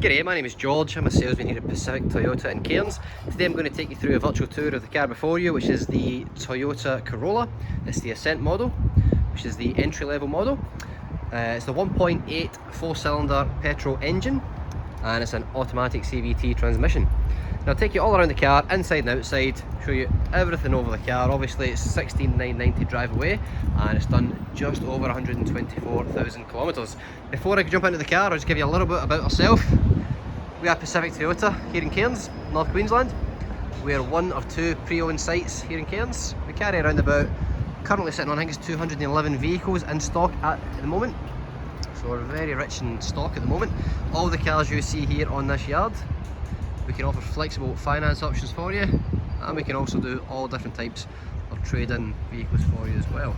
G'day, my name is George. I'm a salesman here at Pacific Toyota in Cairns. Today I'm going to take you through a virtual tour of the car before you, which is the Toyota Corolla. It's the Ascent model, which is the entry-level model. It's the 1.8 4-cylinder petrol engine, and it's an automatic CVT transmission. Now I'll take you all around the car, inside and outside, show you everything over the car. Obviously it's 16,990 drive away, and it's done just over 124,000 kilometres. Before I jump into the car, I'll just give you a little bit about ourselves. We are Pacific Toyota here in Cairns, North Queensland. We are one of two pre-owned sites here in Cairns. We carry around about, currently sitting on I think it's 211 vehicles in stock at the moment. So we're very rich in stock at the moment. All the cars you see here on this yard, we can offer flexible finance options for you, and we can also do all different types of trade-in vehicles for you as well.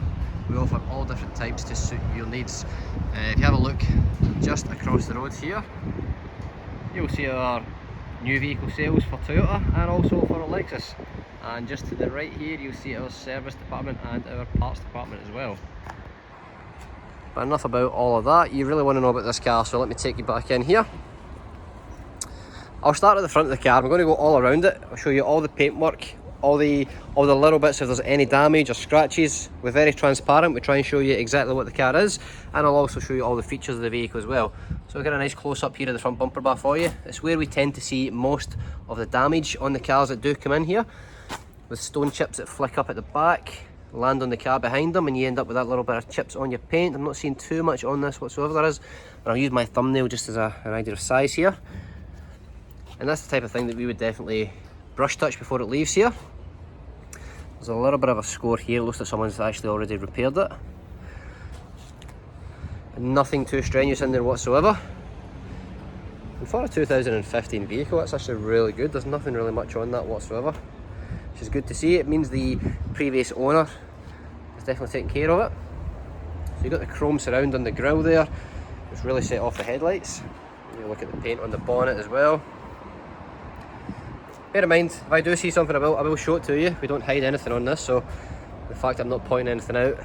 We offer all different types to suit your needs. If you have a look just across the road here, you'll see our new vehicle sales for Toyota and also for Lexus. And just to the right here, you'll see our service department and our parts department as well. But enough about all of that. You really want to know about this car, so let me take you back in here. I'll start at the front of the car. I'm going to go all around it. I'll show you all the paintwork, all the little bits if there's any damage or scratches. We're very transparent. We try and show you exactly what the car is, and I'll also show you all the features of the vehicle as well. So we've got a nice close up here of the front bumper bar for you. It's where we tend to see most of the damage on the cars that do come in here, with stone chips that flick up at the back, land on the car behind them, and you end up with that little bit of chips on your paint. I'm not seeing too much on this whatsoever. There is, and I'll use my thumbnail just as an idea of size here. And that's the type of thing that we would definitely brush touch before it leaves here. There's a little bit of a score here. It looks like someone's actually already repaired it. Nothing too strenuous in there whatsoever. And for a 2015 vehicle, that's actually really good. There's nothing really much on that whatsoever, which is good to see. It means the previous owner has definitely taken care of it. So you've got the chrome surround on the grille there, which really set off the headlights. You look at the paint on the bonnet as well. Bear in mind, if I do see something about, I will show it to you. We don't hide anything on this, so the fact I'm not pointing anything out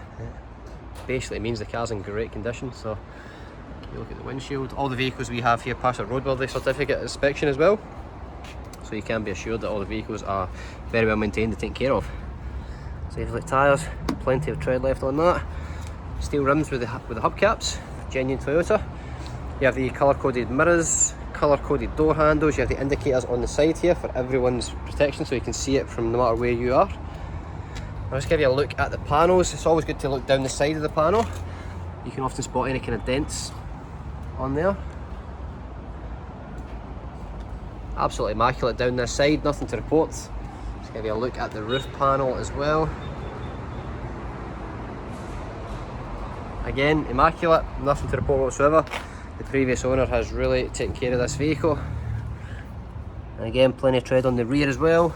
basically means the car's in great condition. So you look at the windshield. All the vehicles we have here pass a roadworthy certificate inspection as well, so you can be assured that all the vehicles are very well maintained and taken care of. Safely tyres, plenty of tread left on that. Steel rims with the hubcaps, genuine Toyota. You have the colour-coded mirrors, colour-coded door handles. You have the indicators on the side here for everyone's protection, so you can see it from no matter where you are. I'll just give you a look at the panels. It's always good to look down the side of the panel. You can often spot any kind of dents on there. Absolutely immaculate down this side, nothing to report. Just give you a look at the roof panel as well. Again, immaculate, nothing to report whatsoever. The previous owner has really taken care of this vehicle. And again, plenty of tread on the rear as well.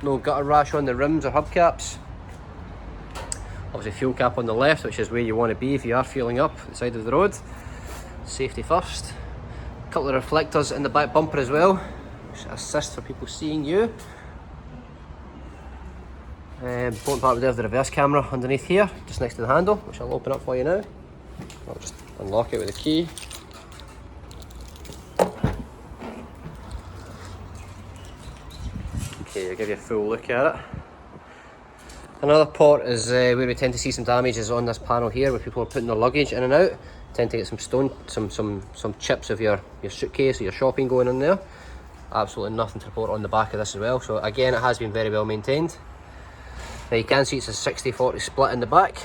No gutter rash on the rims or hubcaps. Obviously fuel cap on the left, which is where you want to be if you are fueling up the side of the road. Safety first. A couple of reflectors in the back bumper as well, which assist for people seeing you. Important part, we do have the reverse camera underneath here, just next to the handle, which I'll open up for you now. I'll just unlock it with a key. Okay, I'll give you a full look at it. Another part is where we tend to see some damage is on this panel here, where people are putting their luggage in and out. Tend to get some chips of your suitcase or your shopping going in there. Absolutely nothing to report on the back of this as well. So again, it has been very well maintained. Now you can see it's a 60-40 split in the back.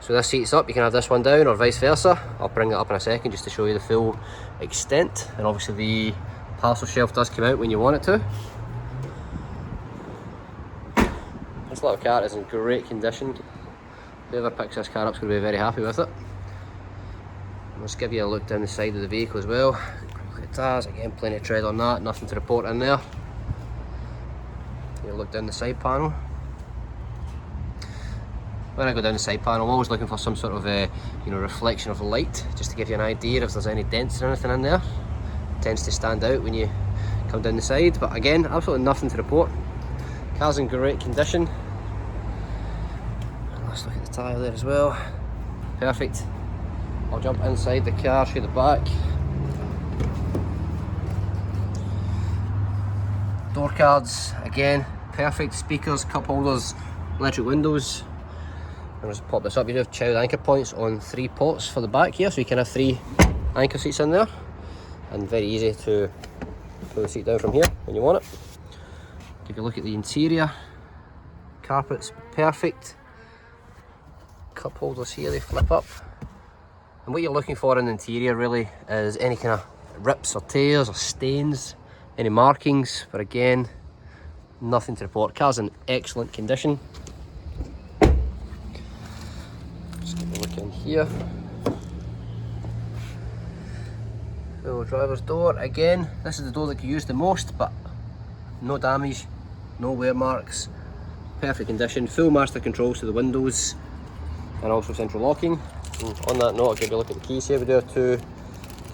So this seat's up, you can have this one down, or vice versa. I'll bring it up in a second just to show you the full extent. And obviously the parcel shelf does come out when you want it to. This little car is in great condition. Whoever picks this car up is going to be very happy with it. I'll just give you a look down the side of the vehicle as well. Look at the tyres, again plenty of tread on that, nothing to report in there. You look down the side panel. When I go down the side panel, I'm always looking for some sort of reflection of light, just to give you an idea if there's any dents or anything in there. It tends to stand out when you come down the side, but again, absolutely nothing to report. Car's in great condition. Let's look at the tyre there as well. Perfect. I'll jump inside the car, show the back. Door cards, again, perfect. Speakers, cup holders, electric windows. I'll just pop this up. You do have child anchor points on 3 ports for the back here, so you can have 3 anchor seats in there. And very easy to pull the seat down from here when you want it. Give you a look at the interior. Carpet's perfect. Cup holders here, they flip up. And what you're looking for in the interior really is any kind of rips or tears or stains, any markings, but again, nothing to report. Car's in excellent condition. Just get a look in here. Full driver's door. Again, this is the door that you use the most, but no damage, no wear marks, perfect condition. Full master controls to the windows and also central locking. And on that note, I'll give you a look at the keys here. We do have 2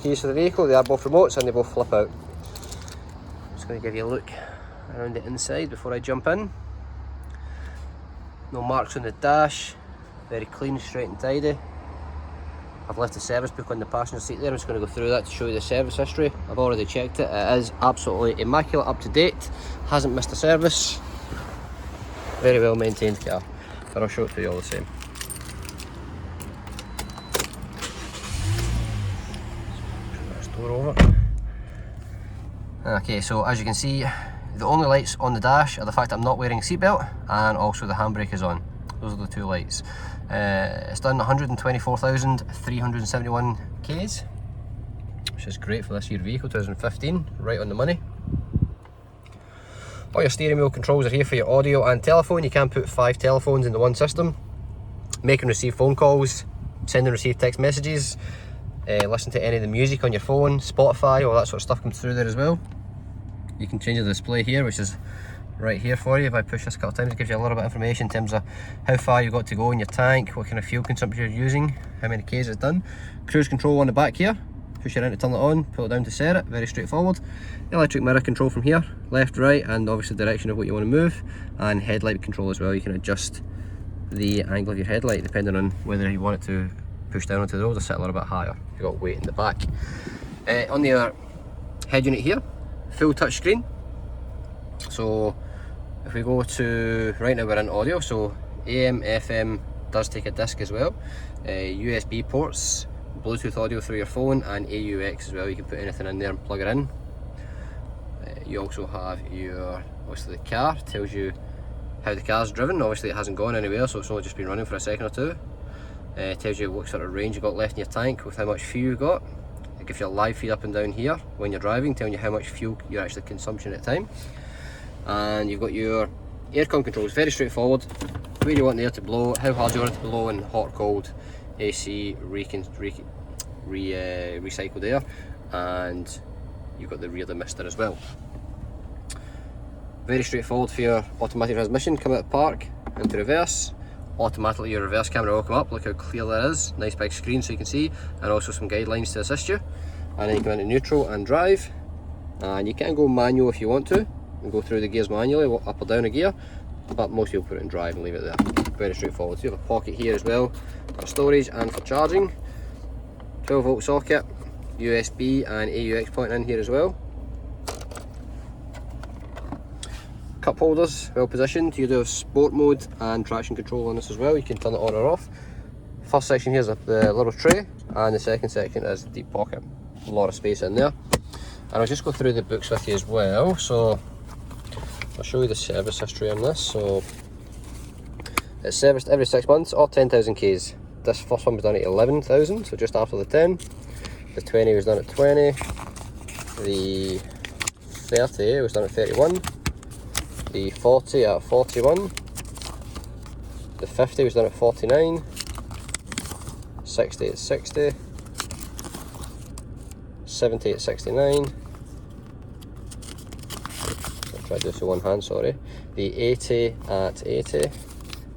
keys for the vehicle. They are both remotes and they both flip out. I'm just going to give you a look around the inside before I jump in. No marks on the dash, very clean, straight and tidy. I've left the service book on the passenger seat there. I'm just going to go through that to show you the service history. I've already checked it. It is absolutely immaculate, up to date, hasn't missed a service. Very well maintained car, but I'll show it to you all the same. Over. Okay, so as you can see, the only lights on the dash are the fact that I'm not wearing a seatbelt and also the handbrake is on. Those are the 2 lights. It's done 124,371 Ks, which is great for this year vehicle, 2015, right on the money. All your steering wheel controls are here for your audio and telephone. You can put 5 telephones into one system. Make and receive phone calls, send and receive text messages, listen to any of the music on your phone, Spotify, all that sort of stuff comes through there as well. You can change the display here, which is right here for you. If I push this a couple of times, it gives you a little bit of information in terms of how far you've got to go in your tank, what kind of fuel consumption you're using, how many Ks it's done. Cruise control on the back here, push it in to turn it on, pull it down to set it, very straightforward. Electric mirror control from here, left, right, and obviously the direction of what you want to move, and headlight control as well. You can adjust the angle of your headlight depending on whether you want it to push down onto the road or sit a little bit higher. You've got weight in the back. On the head unit here, full touch screen. So if we go to, right now we're in audio, so AM, FM does take a disc as well. USB ports, Bluetooth audio through your phone, and AUX as well. You can put anything in there and plug it in. You also have your, obviously the car, tells you how the car's driven. Obviously it hasn't gone anywhere, so it's only just been running for a second or two. Tells you what sort of range you've got left in your tank with how much fuel you've got. It gives you a live feed up and down here when you're driving, telling you how much fuel you're actually consumption at a time. And you've got your aircon controls, very straightforward. Where you want the air to blow, how hard you want it to blow in hot, cold, AC, recycled air, and you've got the rear demister as well. Very straightforward for your automatic transmission. Come out of park into reverse. Automatically your reverse camera will come up. Look how clear that is. Nice big screen so you can see, and also some guidelines to assist you. And then you go into neutral and drive, and you can go manual if you want to and go through the gears manually, up or down a gear, but most people put it in drive and leave it there. Very straightforward. So you have a pocket here as well for storage and for charging. 12 volt socket, USB and AUX point in here as well. Cup holders, well positioned. You do have sport mode and traction control on this as well. You can turn it on or off. First section here is the little tray, and the second section is the deep pocket. A lot of space in there. And I'll just go through the books with you as well. So I'll show you the service history on this. So it's serviced every 6 months or 10,000 Ks. This first one was done at 11,000, so just after the 10. The 20 was done at 20. The 30 was done at 31. The 40 at 41, the 50 was done at 49, 60 at 60, 70 at 69, I'll try to do this with one hand, sorry, the 80 at 80,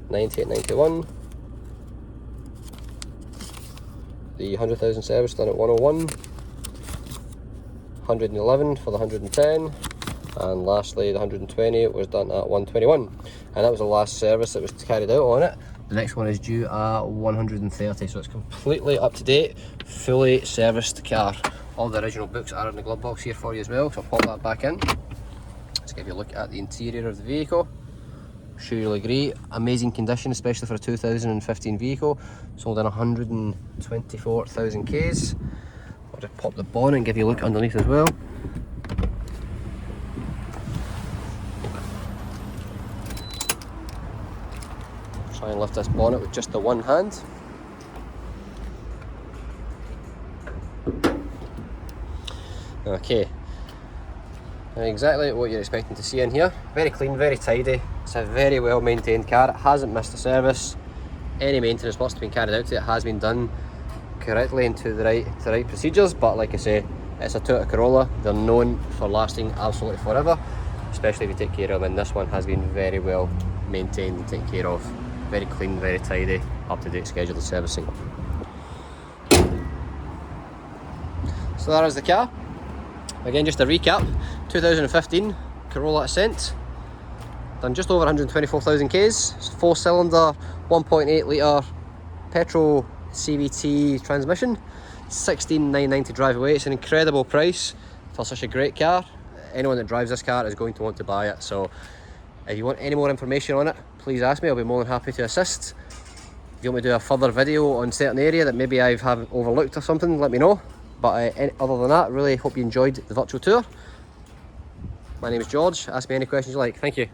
90 at 91, the 100,000 service done at 101, 111 for the 110, and lastly the 120 was done at 121, and that was the last service that was carried out on it. The next one is due at 130, so it's completely up to date, fully serviced car. All the original books are in the glove box here for you as well, so I'll pop that back in. Let's give you a look at the interior of the vehicle. I'm sure you'll agree, amazing condition, especially for a 2015 vehicle. Sold in 124,000 Ks. I'll just pop the bonnet and give you a look underneath as well. Try and lift this bonnet with just the one hand. Okay, exactly what you're expecting to see in here. Very clean, very tidy. It's a very well maintained car. It hasn't missed a service. Any maintenance what's been carried out to it has been done correctly and to the right procedures. But like I say, it's a Toyota Corolla. They're known for lasting absolutely forever, especially if you take care of them. And this one has been very well maintained and taken care of. Very clean, very tidy, up-to-date schedule of servicing. So that is the car. Again, just a recap, 2015 Corolla Ascent, done just over 124,000 Ks, it's a 4-cylinder, 1.8 litre petrol CVT transmission, 16,990 drive away. It's an incredible price for such a great car. Anyone that drives this car is going to want to buy it, so if you want any more information on it, please ask me, I'll be more than happy to assist. If you want me to do a further video on a certain area that maybe I have overlooked or something, let me know. But other than that, really hope you enjoyed the virtual tour. My name is George. Ask me any questions you like. Thank you.